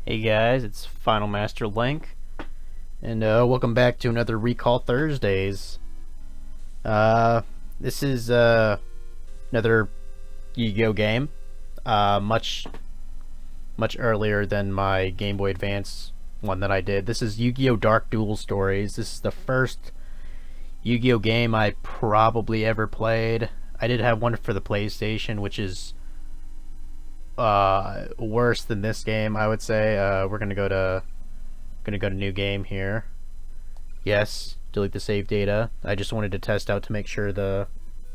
Hey guys, it's Final Master Link, and welcome back to another Recall Thursdays. Uh, this is another Yu-Gi-Oh game, much earlier than my Game Boy Advance one that I did. This is Yu-Gi-Oh Dark Duel Stories. This is the first Yu-Gi-Oh game I probably ever played. I did have one for the PlayStation, which is worse than this game, I would say. We're gonna go to new game here. Yes, delete the save data. I just wanted to test out to make sure the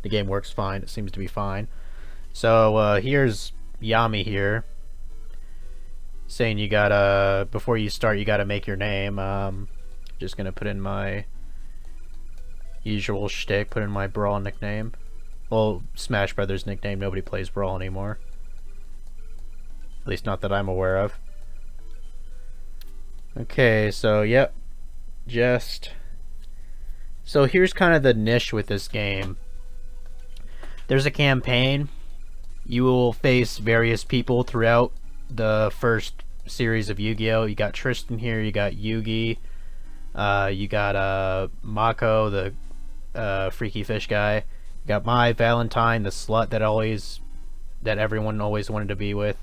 game works fine. It seems to be fine. So here's Yami here, saying you gotta, before you start, you gotta make your name. Just gonna put in my usual shtick, put in my Brawl nickname. Well, Smash Brothers nickname. Nobody plays Brawl anymore. At least not that I'm aware of. Okay, so yep. So here's kind of the niche with this game. There's a campaign. You will face various people throughout the first series of Yu-Gi-Oh! You got Tristan here, you got Yugi, you got Mako, the freaky fish guy. You got Mai Valentine, the slut that everyone always wanted to be with.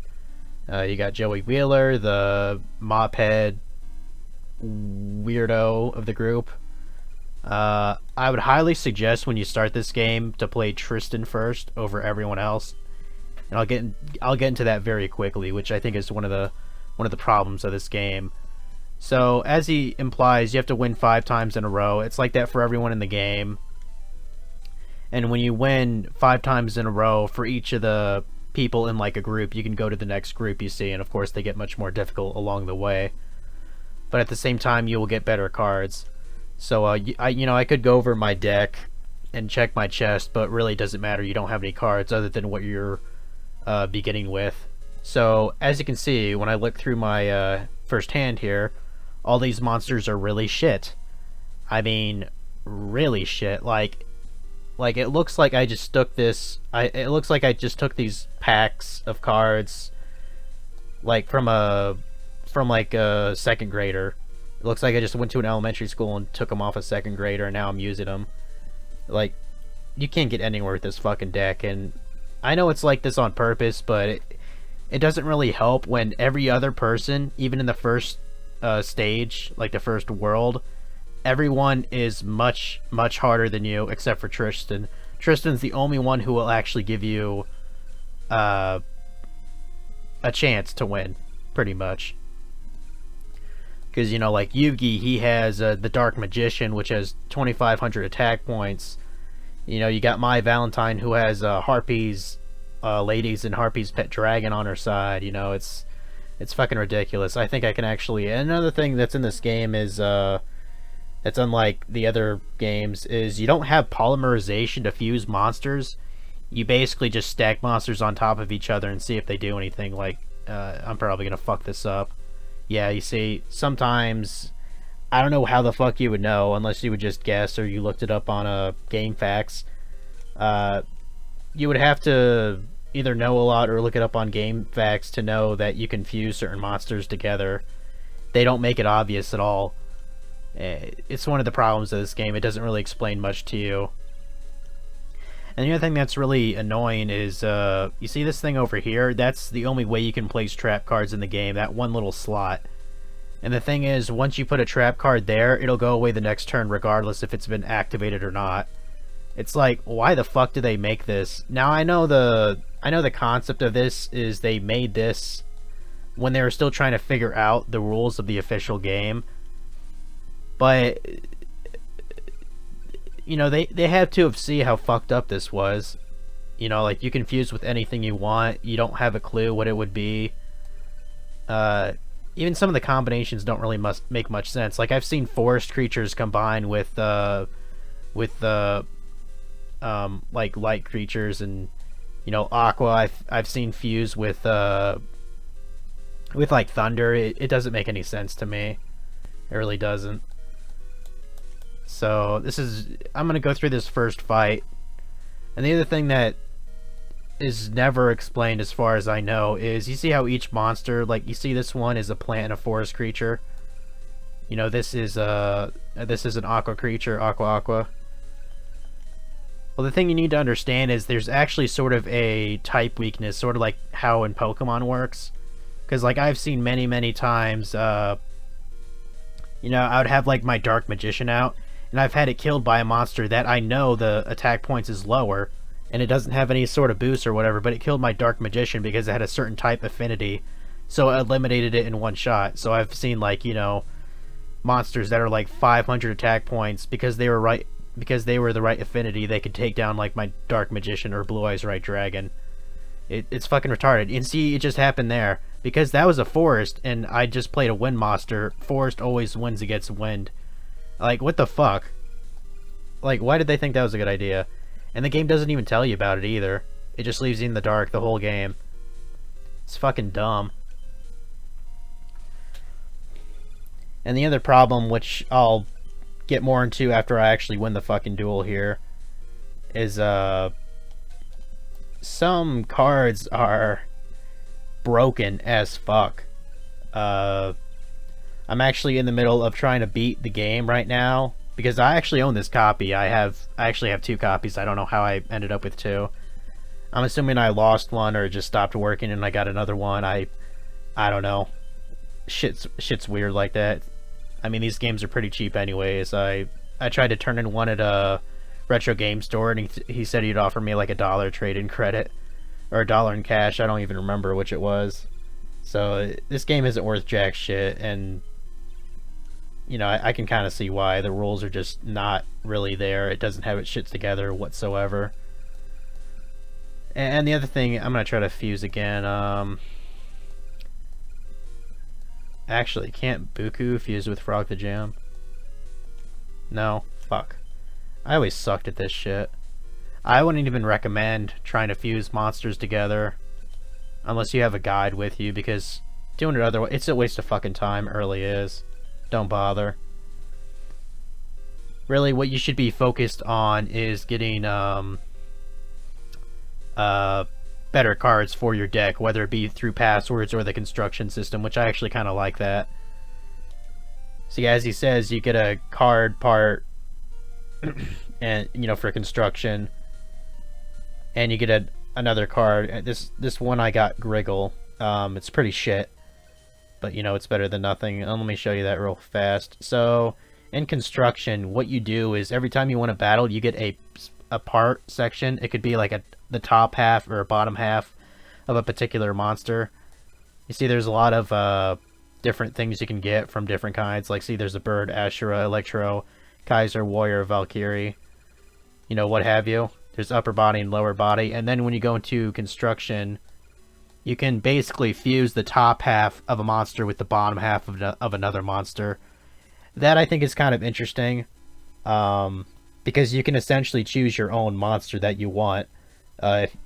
You got Joey Wheeler, the mop head weirdo of the group. I would highly suggest when you start this game to play Tristan first over everyone else, and I'll get into that very quickly, which I think is one of the problems of this game. So as he implies, you have to win 5 times in a row. It's like that for everyone in the game, and when you win 5 times in a row for each of the people in like a group, you can go to the next group you see, and of course they get much more difficult along the way, but at the same time you will get better cards. So I could go over my deck and check my chest, but really doesn't matter. You don't have any cards other than what you're beginning with. So as you can see, when I look through my first hand here, all these monsters are really shit. I mean, really shit. Like it looks like I just took it looks like I just took these packs of cards like from a second grader. It looks like I just went to an elementary school and took them off a second grader, and now I'm using them. Like, you can't get anywhere with this fucking deck, and I know it's like this on purpose, but it doesn't really help when every other person, even in the first stage, like the first world, everyone is much harder than you except for Tristan. Tristan's the only one who will actually give you a chance to win, pretty much. Because, you know, like Yugi, he has the Dark Magician, which has 2,500 attack points. You know, you got Mai Valentine, who has Harpy's ladies and Harpy's pet dragon on her side. You know, it's fucking ridiculous. I think I can actually... Another thing that's in this game is... that's unlike the other games, is you don't have polymerization to fuse monsters. You basically just stack monsters on top of each other and see if they do anything. Like, I'm probably gonna fuck this up. Yeah, you see, sometimes, I don't know how the fuck you would know, unless you would just guess or you looked it up on Game Facts. You would have to either know a lot or look it up on Game Facts to know that you can fuse certain monsters together. They don't make it obvious at all. It's one of the problems of this game. It doesn't really explain much to you. And the other thing that's really annoying is, you see this thing over here? That's the only way you can place trap cards in the game, that one little slot. And the thing is, once you put a trap card there, it'll go away the next turn regardless if it's been activated or not. It's like, why the fuck did they make this? Now I know the concept of this is they made this when they were still trying to figure out the rules of the official game. But you know, they had to have seen how fucked up this was. You know, like, you can fuse with anything you want. You don't have a clue what it would be. Even some of the combinations don't really make much sense. Like, I've seen forest creatures combine with like light creatures, and you know, aqua. I've seen fuse with like thunder. It doesn't make any sense to me. It really doesn't. So I'm gonna go through this first fight, and the other thing that is never explained as far as I know is you see how each monster, like you see this one is a plant and a forest creature. You know, this is an aqua creature, aqua. Well, the thing you need to understand is there's actually sort of a type weakness, sort of like how in Pokemon works. Because like I've seen many times, you know, I would have like my Dark Magician out, and I've had it killed by a monster that I know the attack points is lower, and it doesn't have any sort of boost or whatever, but it killed my Dark Magician because it had a certain type affinity, so it eliminated it in one shot. So I've seen, like, you know, monsters that are like 500 attack points because they were the right affinity, they could take down like my Dark Magician or Blue Eyes White Dragon. It's fucking retarded. And see, it just happened there. Because that was a forest, and I just played a wind monster. Forest always wins against wind. Like, what the fuck? Like, why did they think that was a good idea? And the game doesn't even tell you about it either. It just leaves you in the dark the whole game. It's fucking dumb. And the other problem, which I'll get more into after I actually win the fucking duel here, is, some cards are broken as fuck. I'm actually in the middle of trying to beat the game right now because I actually own this copy. I actually have 2 copies. I don't know how I ended up with 2. I'm assuming I lost one or it just stopped working and I got another one. I don't know. Shit's weird like that. I mean, these games are pretty cheap anyways. I tried to turn in one at a retro game store, and he said he'd offer me like $1 trade-in credit or $1 in cash. I don't even remember which it was. So this game isn't worth jack shit, and you know, I can kind of see why. The rules are just not really there. It doesn't have its shit together whatsoever. And the other thing, I'm gonna try to fuse again. Actually, can't Buku fuse with Frog the Jam? No, fuck. I always sucked at this shit. I wouldn't even recommend trying to fuse monsters together unless you have a guide with you, because doing it otherwise, it's a waste of fucking time. It really is. Don't bother. Really, what you should be focused on is getting better cards for your deck, whether it be through passwords or the construction system, which I actually kind of like that. See, as he says, you get a card part and, you know, for construction, and you get another card. This one I got Griggle. It's pretty shit, but you know, it's better than nothing. Let me show you that real fast. So in construction, what you do is every time you want to battle, you get a part section. It could be like the top half or a bottom half of a particular monster. You see, there's a lot of different things you can get from different kinds. Like, see, there's a bird, Ashura, Electro, Kaiser, Warrior, Valkyrie, you know, what have you. There's upper body and lower body. And then when you go into construction, you can basically fuse the top half of a monster with the bottom half of another monster. That, I think, is kind of interesting, because you can essentially choose your own monster that you want,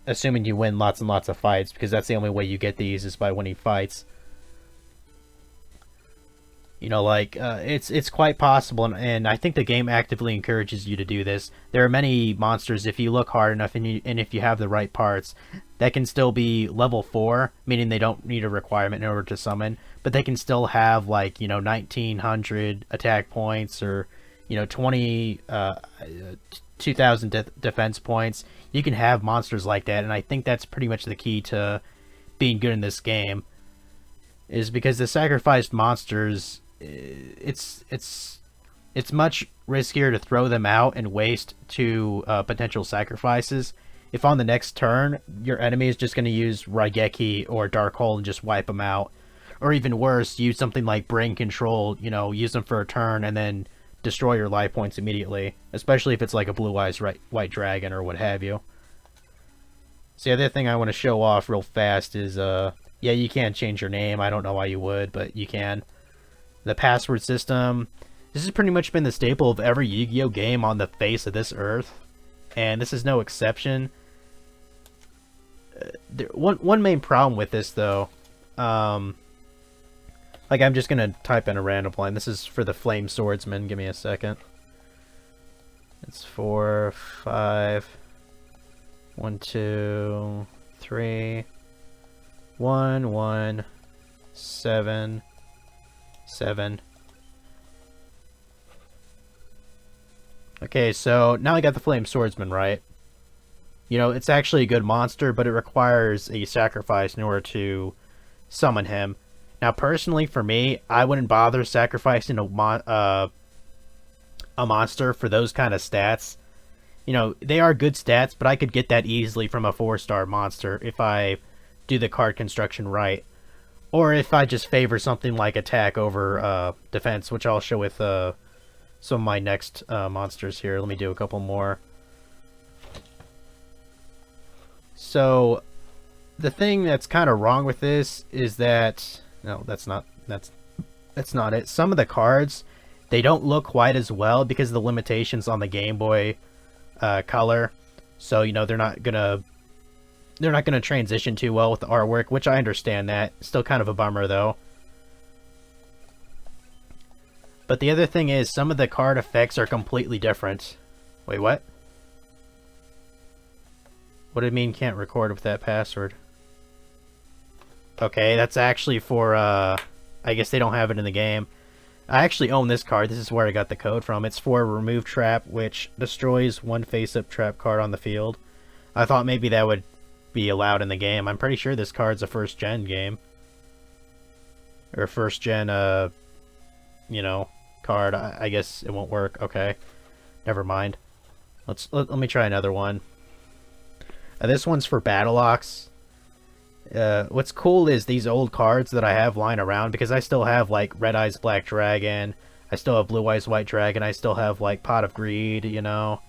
assuming you win lots and lots of fights, because that's the only way you get these is by winning fights. You know, like, it's quite possible, and I think the game actively encourages you to do this. There are many monsters, if you look hard enough and if you have the right parts, that can still be level 4, meaning they don't need a requirement in order to summon, but they can still have, like, you know, 1900 attack points, or, you know, 2000 defense points. You can have monsters like that, and I think that's pretty much the key to being good in this game, is because the sacrificed monsters, it's much riskier to throw them out and waste 2 potential sacrifices if on the next turn your enemy is just going to use Raigeki or Dark Hole and just wipe them out, or even worse, use something like Brain Control, you know, use them for a turn and then destroy your life points immediately, especially if it's like a Blue Eyes White Dragon or what have you. So the other thing I want to show off real fast is, yeah, you can't change your name. I don't know why you would, but you can. The password system. This has pretty much been the staple of every Yu-Gi-Oh game on the face of this earth, and this is no exception. One main problem with this, though, like, I'm just gonna type in a random line. This is for the Flame Swordsman. Give me a second. It's 4, 5, 1, 2, 3 1 1 7 7. Okay, so now I got the Flame Swordsman, right? You know, it's actually a good monster, but it requires a sacrifice in order to summon him. Now, personally, for me, I wouldn't bother sacrificing a monster for those kind of stats. You know, they are good stats, but I could get that easily from a 4-star monster if I do the card construction right. Or if I just favor something like attack over defense, which I'll show with some of my next monsters here. Let me do a couple more. So, the thing that's kind of wrong with this is that... No, that's not it. Some of the cards, they don't look quite as well because of the limitations on the Game Boy Color. So, you know, they're not gonna transition too well with the artwork, which I understand that. Still kind of a bummer, though. But the other thing is, some of the card effects are completely different. Wait, what? What do you mean can't record with that password? Okay, that's actually for, I guess they don't have it in the game. I actually own this card. This is where I got the code from. It's for Remove Trap, which destroys one face-up trap card on the field. I thought maybe that would be allowed in the game. I'm pretty sure this card's a first-gen game. Or first-gen, you know, card. I guess it won't work. Okay. Never mind. Let me try another one. This one's for Battle Ox. What's cool is these old cards that I have lying around, because I still have like Red Eyes Black Dragon, I still have Blue Eyes White Dragon, I still have like Pot of Greed, you know,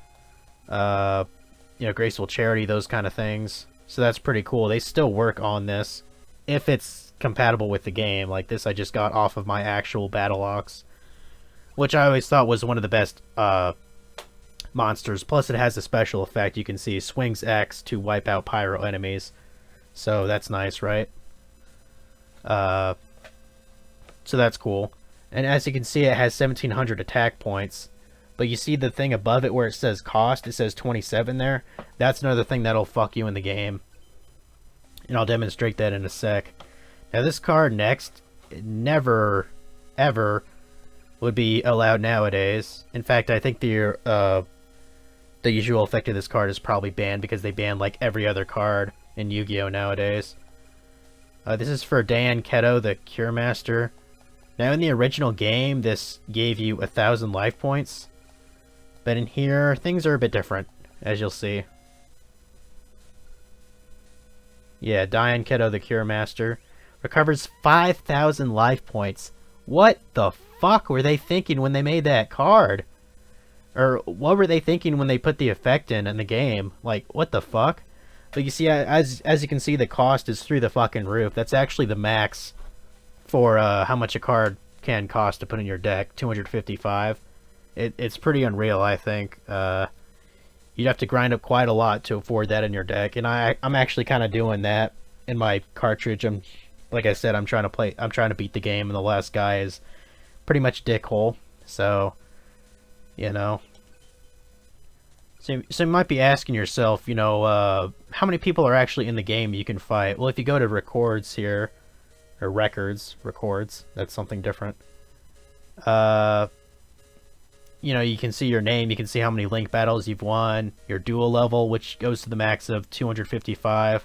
Graceful Charity, those kind of things. So that's pretty cool. They still work on this if it's compatible with the game. Like this I just got off of my actual Battle Ox, which I always thought was one of the best monsters. Plus it has a special effect. You can see swings X to wipe out pyro enemies. So that's nice, right? So that's cool. And as you can see, it has 1,700 attack points. But you see the thing above it where it says cost? It says 27 there. That's another thing that'll fuck you in the game. And I'll demonstrate that in a sec. Now this card next, never, ever would be allowed nowadays. In fact, I think the usual effect of this card is probably banned because they ban like every other card in Yu-Gi-Oh! Nowadays. This is for Dan Keto, the Cure Master. Now in the original game, this gave you 1,000 life points. But in here, things are a bit different, as you'll see. Yeah, Diane Keto, the Cure Master, recovers 5,000 life points. What the fuck were they thinking when they made that card? Or what were they thinking when they put the effect in the game? Like, what the fuck? But you see, as you can see, the cost is through the fucking roof. That's actually the max for how much a card can cost to put in your deck, 255. It's pretty unreal, I think. You'd have to grind up quite a lot to afford that in your deck, and I'm actually kind of doing that in my cartridge. Like I said, I'm trying to beat the game, and the last guy is pretty much dickhole. So, you know. So you might be asking yourself, you know, how many people are actually in the game you can fight? Well, if you go to records here, or records, that's something different. You know, you can see your name, you can see how many link battles you've won, your duel level, which goes to the max of 255.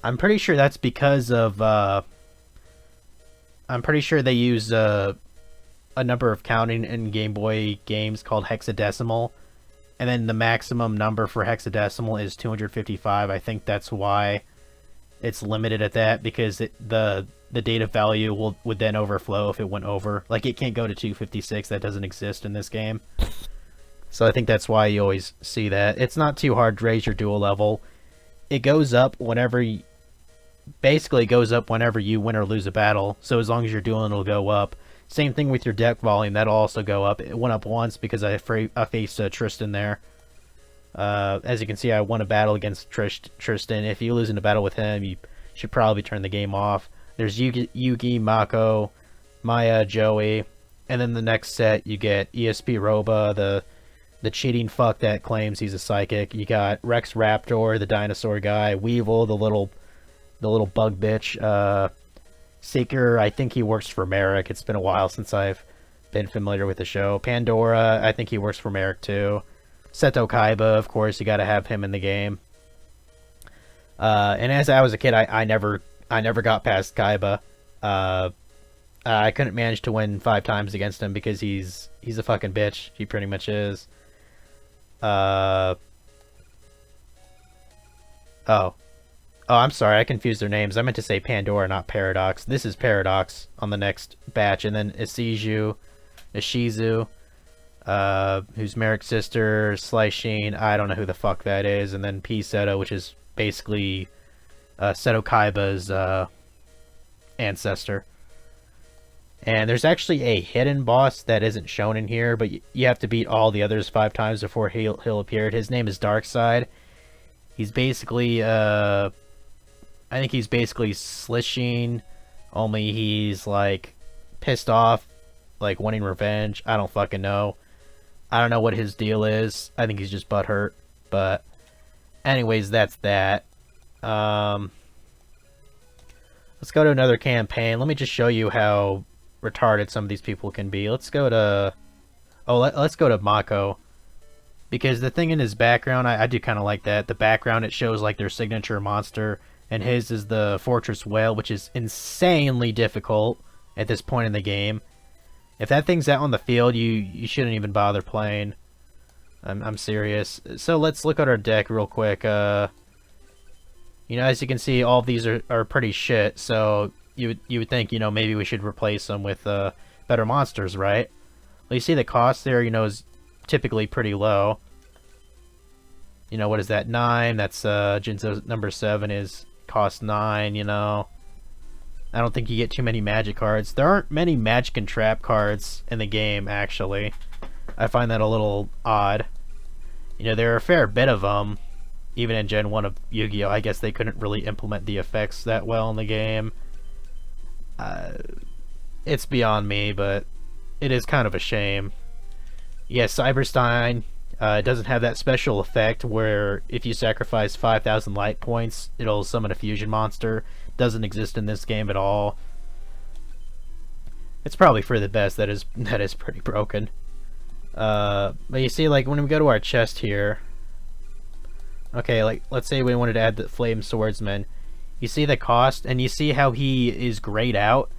I'm pretty sure that's because of, I'm pretty sure they use a number of counting in Game Boy games called hexadecimal. And then the maximum number for hexadecimal is 255. I think that's why it's limited at that, because the data value would then overflow if it went over. Like, it can't go to 256. That doesn't exist in this game. So I think that's why you always see that. It's not too hard to raise your duel level. It goes up whenever basically goes up whenever you win or lose a battle. So as long as you're dueling, it'll go up. Same thing with your deck volume, that'll also go up. It went up once because I faced Tristan there. As you can see, I won a battle against Tristan. If you lose in a battle with him, you should probably turn the game off. There's Yugi, Mako, Maya, Joey, and then the next set you get ESP Roba, the the cheating fuck that claims he's a psychic. You got Rex Raptor, the dinosaur guy, Weevil, the little bug bitch, Seeker, I think he works for Merrick. It's been a while since I've been familiar with the show. Pandora, I think he works for Merrick too. Seto Kaiba, of course, you gotta have him in the game. And as I was a kid, I never got past Kaiba. I couldn't manage to win 5 times against him because he's a fucking bitch. He pretty much is. Oh. Oh, I'm sorry, I confused their names. I meant to say Pandora, not Paradox. This is Paradox on the next batch, and then Ishizu, who's Merrick's sister, Slice Sheen, I don't know who the fuck that is, and then P Seto, which is basically Seto Kaiba's ancestor. And there's actually a hidden boss that isn't shown in here, but you have to beat all the others 5 times before he'll appear. His name is Darkseid. He's basically I think he's basically Slishing, only he's like pissed off, like wanting revenge. I don't fucking know. I don't know what his deal is. I think he's just butthurt. But anyways, that's that. Let's go to another campaign. Let me just show you how retarded some of these people can be. Let's go to let's go to Mako. Because the thing in his background, I do kind of like that. The background, it shows like their signature monster. And his is the Fortress Whale, which is insanely difficult at this point in the game. If that thing's out on the field, you shouldn't even bother playing. I'm serious. So let's look at our deck real quick. You know, as you can see, all of these are pretty shit. So you would think, you know, maybe we should replace them with better monsters, right? Well, you see the cost there, you know, is typically pretty low. You know, what is that? 9. That's Jinzo number 7 is cost 9, you know. I don't think you get too many magic cards. There aren't many magic and trap cards in the game, actually. I find that a little odd. You know, there are a fair bit of them, even in Gen 1 of Yu-Gi-Oh! I guess they couldn't really implement the effects that well in the game. It's beyond me, but it is kind of a shame. Yes, Cyberstein doesn't have that special effect where if you sacrifice 5,000 light points, it'll summon a fusion monster. Doesn't exist in this game at all. It's probably for the best. That is pretty broken. But you see, like, when we go to our chest here, okay, like, let's say we wanted to add the Flame Swordsman. You see the cost, and you see how he is grayed out.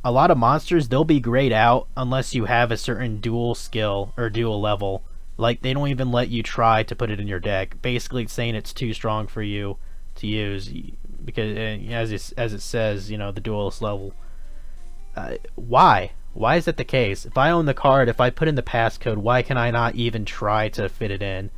A lot of monsters, they'll be grayed out unless you have a certain dual skill or dual level. Like, they don't even let you try to put it in your deck. Basically, it's saying it's too strong for you to use, because as it says, you know, the duelist level. Why? Why is that the case? If I own the card, if I put in the passcode, why can I not even try to fit it in?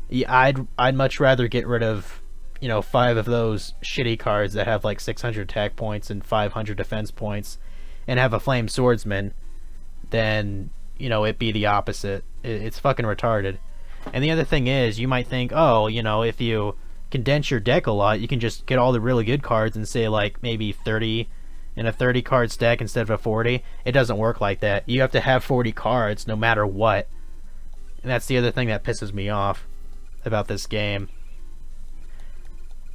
Yeah, I'd much rather get rid of, you know, 5 of those shitty cards that have like 600 attack points and 500 defense points, and have a Flame Swordsman, than, you know, it be the opposite. It's fucking retarded. And the other thing is, you might think, oh, you know, if you condense your deck a lot, you can just get all the really good cards and say like maybe 30 in a 30 card stack instead of a 40. It doesn't work like that. You have to have 40 cards no matter what. And that's the other thing that pisses me off about this game.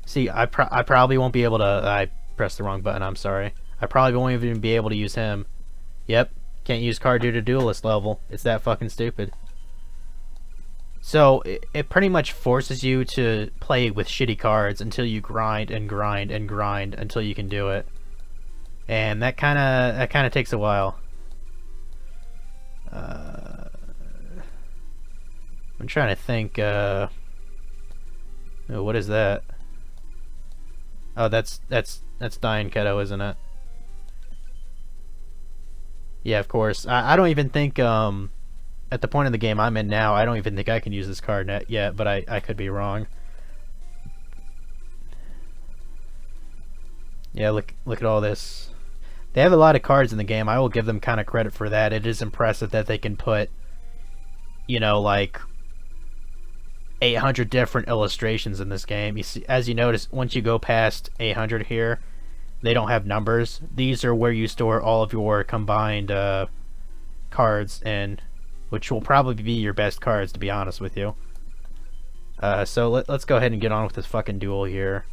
See, I probably won't be able to... I pressed the wrong button, I'm sorry. I probably won't even be able to use him. Yep. Can't use card due to duelist level. It's that fucking stupid. So it pretty much forces you to play with shitty cards until you grind and grind and grind until you can do it. And that kind of takes a while. I'm trying to think. Oh, what is that? Oh, that's Dying Keto, isn't it? Yeah, of course. I don't even think, at the point in the game I'm in now, I don't even think I can use this card yet, but I could be wrong. Yeah, look at all this. They have a lot of cards in the game. I will give them kind of credit for that. It is impressive that they can put, you know, like 800 different illustrations in this game. You see, as you notice, once you go past 800 here, they don't have numbers. These are where you store all of your combined cards, and which will probably be your best cards, to be honest with you. So let's go ahead and get on with this fucking duel here.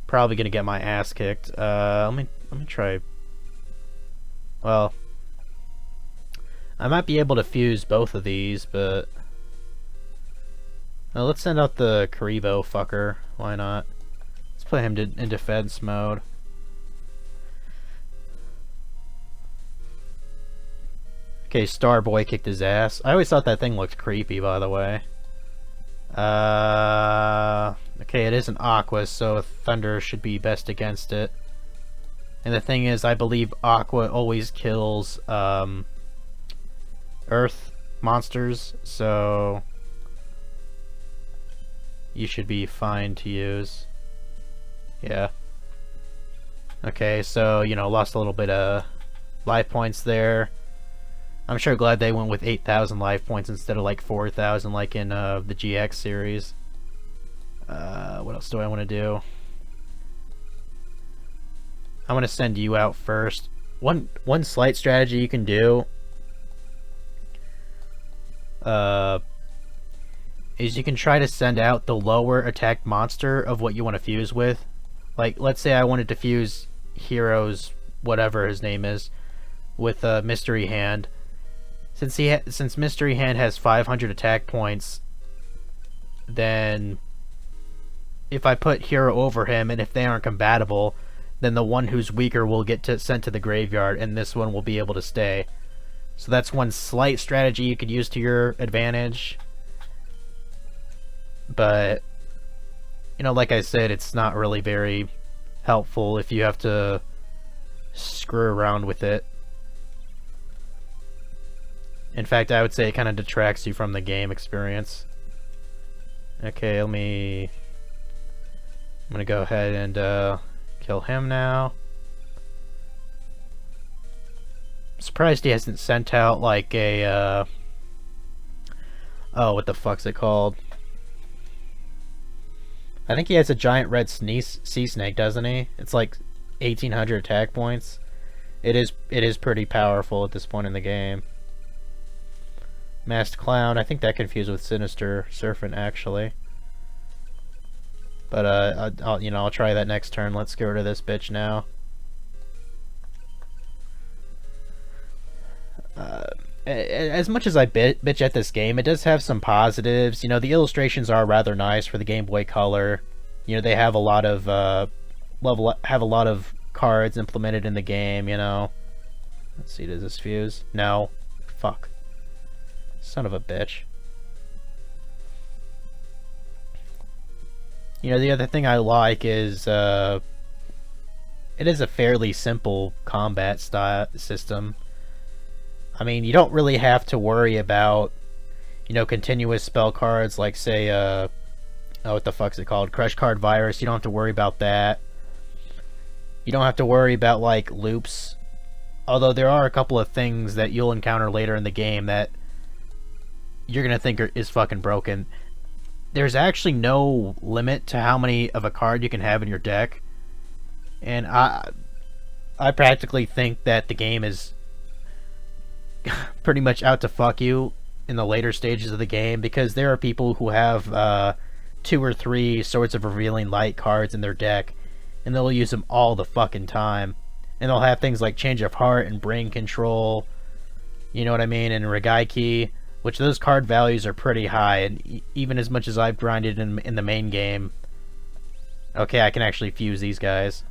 Probably gonna get my ass kicked. Let me try. Well, I might be able to fuse both of these, but let's send out the Karibo fucker. Why not? Let's put him in defense mode. Okay, Starboy kicked his ass. I always thought that thing looked creepy, by the way. Okay, it is an Aqua, so Thunder should be best against it. And the thing is, I believe Aqua always kills, Earth monsters, so you should be fine to use. Yeah. Okay, so, you know, lost a little bit of life points there. I'm sure glad they went with 8,000 life points instead of like 4,000 like in the GX series. What else do I want to do? I want to send you out first. One slight strategy you can do is you can try to send out the lower attack monster of what you want to fuse with. Like, let's say I wanted to fuse Heroes, whatever his name is, with Mystery Hand. Since Mystery Hand has 500 attack points, then if I put Hero over him, and if they aren't compatible, then the one who's weaker will get sent to the graveyard, and this one will be able to stay. So that's one slight strategy you could use to your advantage. But, you know, like I said, it's not really very helpful if you have to screw around with it. In fact, I would say it kind of detracts you from the game experience. Okay, I'm gonna go ahead and kill him now. I'm surprised he hasn't sent out like a oh, what the fuck's it called? I think he has a giant red sea snake, doesn't he? It's like 1,800 attack points. It is pretty powerful at this point in the game. Masked Clown, I think that confused with Sinister Serpent actually. But I'll try that next turn. Let's get rid of this bitch now. As much as I bitch at this game, it does have some positives. You know, the illustrations are rather nice for the Game Boy Color. You know, they have a lot of cards implemented in the game. You know, let's see, does this fuse? No, fuck, son of a bitch. You know, the other thing I like is it is a fairly simple combat system. I mean, you don't really have to worry about, you know, continuous spell cards like, say, oh, what the fuck's it called? Crush Card Virus. You don't have to worry about that. You don't have to worry about, like, loops. Although there are a couple of things that you'll encounter later in the game that you're gonna think is fucking broken. There's actually no limit to how many of a card you can have in your deck. And I practically think that the game is pretty much out to fuck you in the later stages of the game, because there are people who have 2 or 3 Swords of Revealing Light cards in their deck, and they'll use them all the fucking time. And they'll have things like Change of Heart and Brain Control, you know what I mean, and Regaiki, which those card values are pretty high, and even as much as I've grinded in the main game. Okay, I can actually fuse these guys.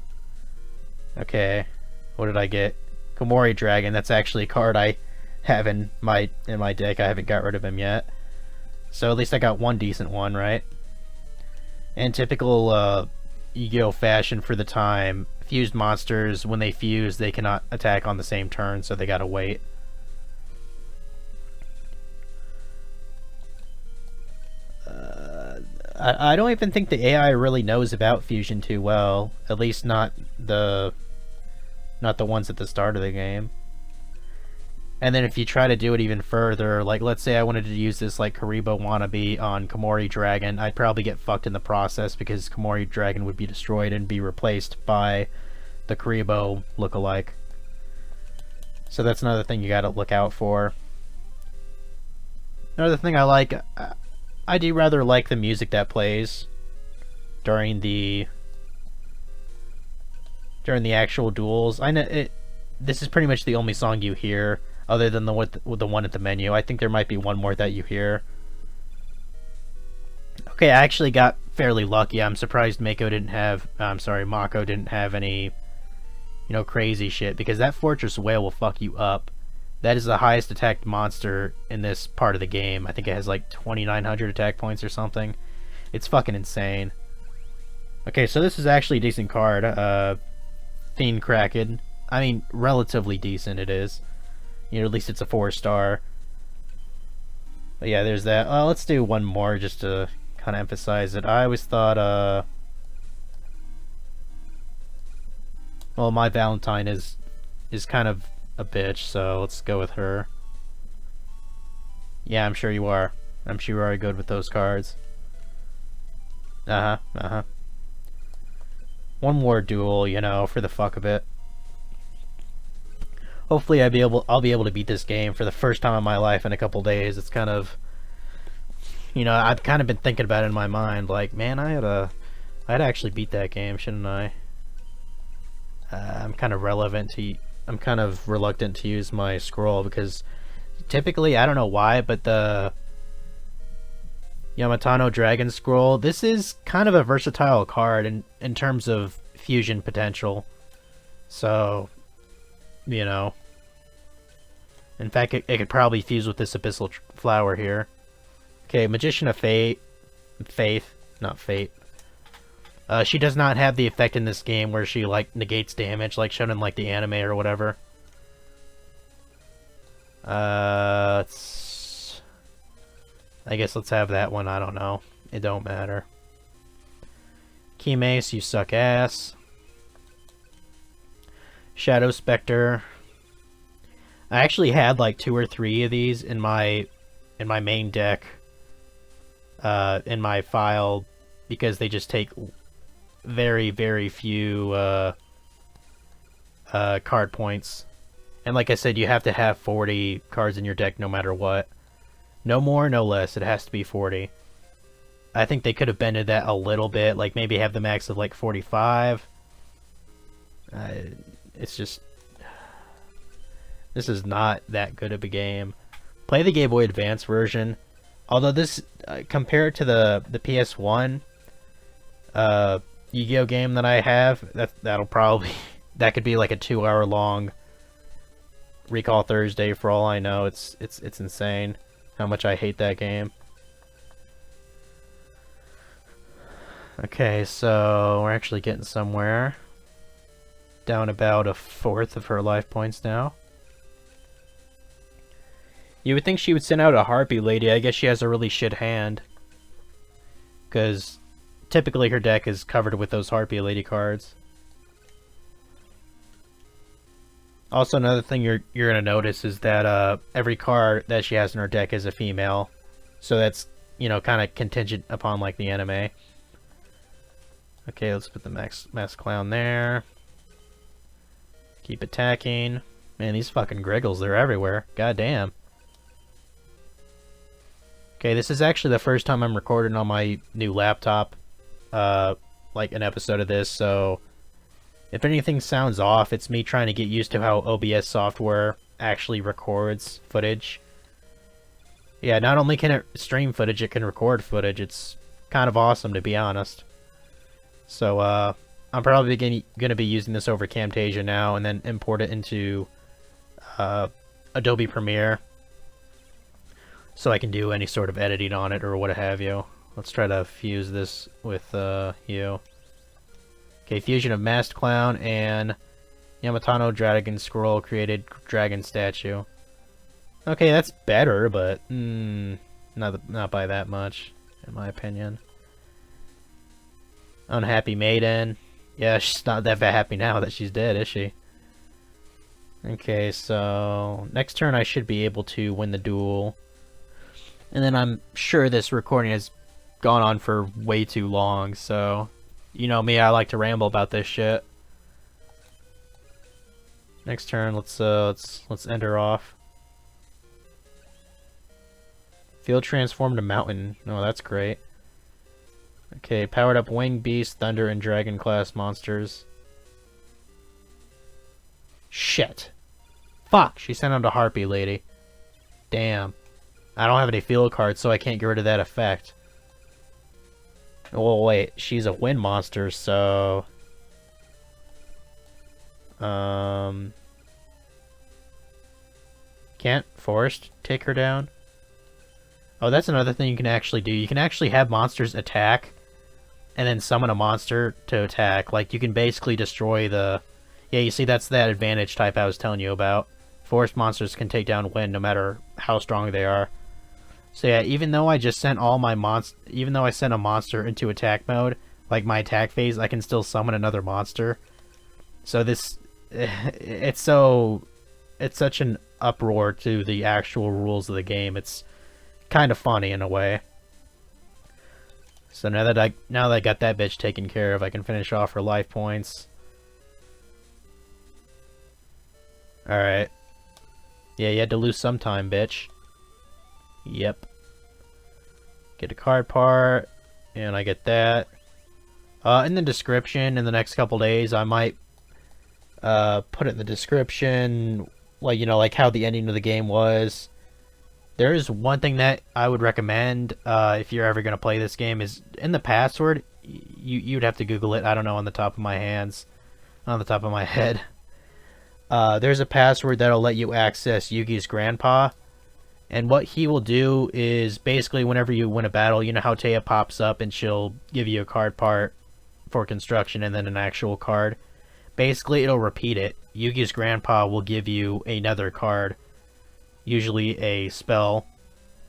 Okay, what did I get? Komori Dragon. That's actually a card I have in my deck. I haven't got rid of him yet, so at least I got one decent one, right? And typical Yu-Gi-Oh fashion for the time, fused monsters, when they fuse, they cannot attack on the same turn, so they gotta wait. I don't even think the AI really knows about fusion too well. At least not the ones at the start of the game. And then if you try to do it even further, like let's say I wanted to use this like Karibo wannabe on Komori Dragon, I'd probably get fucked in the process because Komori Dragon would be destroyed and be replaced by the Karibo lookalike. So that's another thing you gotta look out for. Another thing I like, I do rather like the music that plays during the actual duels. I know it. This is pretty much the only song you hear, other than the one at the menu. I think there might be one more that you hear. Okay, I actually got fairly lucky. I'm surprised Mako didn't have. I'm sorry, Mako didn't have any, crazy shit, because that Fortress Whale will fuck you up. That is the highest attacked monster in this part of the game. I think it has like 2,900 attack points or something. It's fucking insane. Okay, so this is actually a decent card. Fiend Kraken. I mean, relatively decent it is. At least it's a 4-star. But yeah, there's that. Let's do one more just to kind of emphasize it. I always thought, well, my Valentine is kind of a bitch, so let's go with her. Yeah, I'm sure you are. I'm sure you are good with those cards. One more duel, for the fuck of it. Hopefully I'll be able to beat this game for the first time in my life in a couple days. It's kind of, I've kind of been thinking about it in my mind, like, man, I'd actually beat that game, shouldn't I? I'm kind of reluctant to use my scroll, because typically, I don't know why, but the Yamatano Dragon Scroll, this is kind of a versatile card in terms of fusion potential. So, in fact, it could probably fuse with this Abyssal Flower here. Okay, Magician of Faith, not Fate. She does not have the effect in this game where she, like, negates damage, like shown in, like, the anime or whatever. I guess let's have that one, I don't know. It don't matter. Key Mace, you suck ass. Shadow Spectre. I actually had, like, 2 or 3 of these in my main deck. In my file, because they just take very, very few card points. And like I said, you have to have 40 cards in your deck no matter what. No more, no less. It has to be 40. I think they could have bended that a little bit, like maybe have the max of like 45. It's just... This is not that good of a game. Play the Game Boy Advance version. Although this, compared to the PS1 Yu-Gi-Oh game that I have, that'll probably... that could be like a 2-hour long Recall Thursday for all I know. It's insane how much I hate that game. Okay, so we're actually getting somewhere. Down about a fourth of her life points now. You would think she would send out a Harpy Lady. I guess she has a really shit hand, because typically her deck is covered with those Harpy Lady cards. Also, another thing you're gonna notice is that every card that she has in her deck is a female, so that's, you know, kind of contingent upon like the anime. Okay, let's put the Max Clown there. Keep attacking. Man, these fucking Griggles, they're everywhere. God damn. Okay, this is actually the first time I'm recording on my new laptop, like an episode of this, so if anything sounds off, it's me trying to get used to how OBS software actually records footage. Yeah, not only can it stream footage, it can record footage. It's kind of awesome, to be honest. So, I'm probably going to be using this over Camtasia now, and then import it into Adobe Premiere, so I can do any sort of editing on it or what have you. Let's try to fuse this with you. Okay, fusion of Masked Clown and Yamatano Dragon Scroll created dragon statue. Okay, that's better, but not by that much, in my opinion. Unhappy Maiden. Yeah, she's not that happy now that she's dead, is she? Okay, so next turn I should be able to win the duel. And then I'm sure this recording has gone on for way too long, so you know me, I like to ramble about this shit. Next turn, let's end her off. Field transformed to mountain. Oh, that's great. Okay, powered up winged beast, thunder, and dragon class monsters. Shit. Fuck, she sent out a harpy lady. Damn. I don't have any field cards, so I can't get rid of that effect. Well, wait, she's a wind monster, so... Can't forest take her down? Oh, that's another thing you can actually do. You can actually have monsters attack, and then summon a monster to attack. Like, you can basically destroy the... Yeah, you see, that's that advantage type I was telling you about. Forest monsters can take down wind no matter how strong they are. So yeah, even though I just sent all my even though I sent a monster into attack mode, like my attack phase, I can still summon another monster. So this... It's such an uproar to the actual rules of the game. It's kind of funny in a way. So now that I got that bitch taken care of, I can finish off her life points. Alright. Yeah, you had to lose some time, bitch. Yep. Get a card part, and I get that. In the description, in the next couple days, I might put it in the description, like, you know, like how the ending of the game was. There is one thing that I would recommend if you're ever going to play this game is in the password. You'd have to Google it. I don't know on the top of my head. There's a password that'll let you access Yugi's grandpa. And what he will do is basically whenever you win a battle, you know how Taya pops up and she'll give you a card part for construction and then an actual card. Basically, it'll repeat it. Yugi's grandpa will give you another card, usually a spell,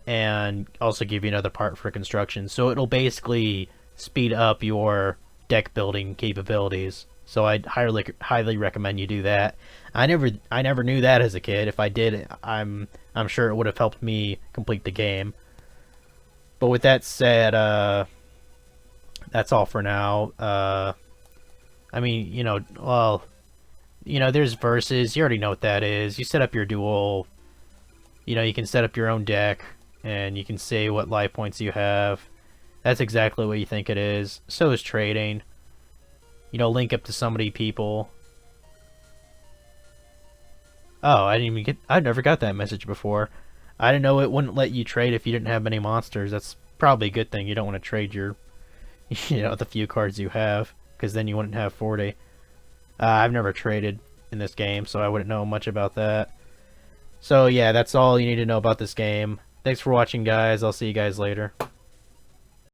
and also give you another part for construction. So it'll basically speed up your deck building capabilities. So I'd highly recommend you do that. I never knew that as a kid. If I did, I'm sure it would have helped me complete the game. But with that said, that's all for now. I mean, you know, well, you know, there's verses. You already know what that is. You set up your duel. You know, you can set up your own deck, and you can say what life points you have. That's exactly what you think it is. So is trading. You know, link up to so many people. Oh, I never got that message before. I didn't know it wouldn't let you trade if you didn't have many monsters. That's probably a good thing. You don't want to trade your, you know, the few cards you have, because then you wouldn't have 40. I've never traded in this game, so I wouldn't know much about that. So yeah, that's all you need to know about this game. Thanks for watching, guys. I'll see you guys later.